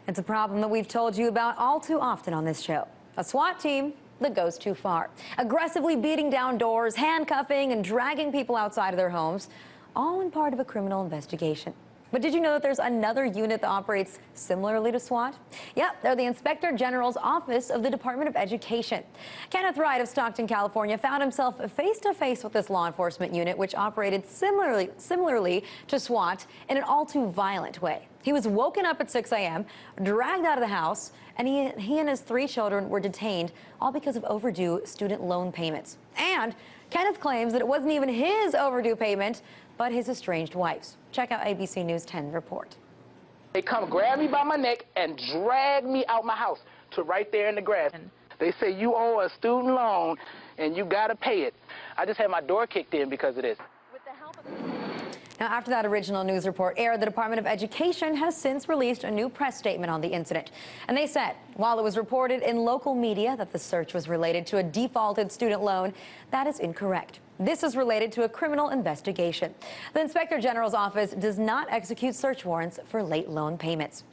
It's a problem that we've told you about all too often on this show. A SWAT team that goes too far, aggressively beating down doors, handcuffing and dragging people outside of their homes, all in part of a criminal investigation. But did you know that there's another unit that operates similarly to SWAT? Yep, they're the Inspector General's Office of the Department of Education. Kenneth Wright of Stockton, California, found himself face to face with this law enforcement unit, which operated similarly to SWAT in an all too violent way. He was woken up at 6 a.m., dragged out of the house, and he and his 3 children were detained, all because of overdue student loan payments. And Kenneth claims that it wasn't even his overdue payment, but his estranged wife's. Check out ABC News 10 report. They come grab me by my neck and drag me out my house to right there in the grass. They say you owe a student loan and you gotta pay it. I just had my door kicked in because of this. Now, after that original news report aired, the Department of Education has since released a new press statement on the incident. And they said, while it was reported in local media that the search was related to a defaulted student loan, that is incorrect. This is related to a criminal investigation. The Inspector General's office does not execute search warrants for late loan payments.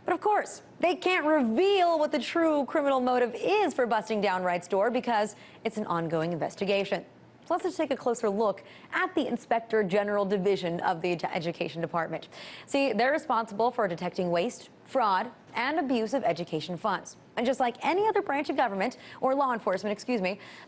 But of course, they can't reveal what the true criminal motive is for busting down Wright's door because it's an ongoing investigation. So let's just take a closer look at the Inspector General Division of the Education Department. See, they're responsible for detecting waste, fraud, and abuse of education funds. And just like any other branch of government, or law enforcement,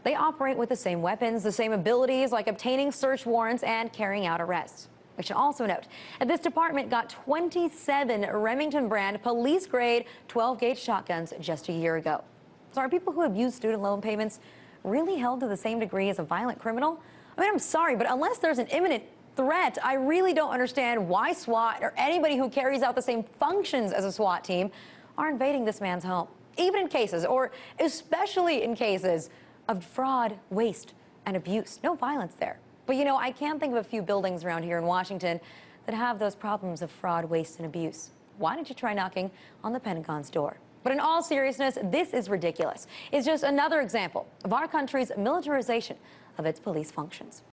they operate with the same weapons, the same abilities, like obtaining search warrants and carrying out arrests. We should also note that this department got 27 Remington brand police-grade 12-gauge shotguns just a year ago. So are people who abuse student loan payments really held to the same degree as a violent criminal? I mean, I'm sorry, but unless there's an imminent threat, I really don't understand why SWAT or anybody who carries out the same functions as a SWAT team are invading this man's home, even in cases, or especially in cases, of fraud, waste, and abuse. No violence there. But you know, I can think of a few buildings around here in Washington that have those problems of fraud, waste, and abuse. Why don't you try knocking on the Pentagon's door? But in all seriousness, this is ridiculous. It's just another example of our country's militarization of its police functions.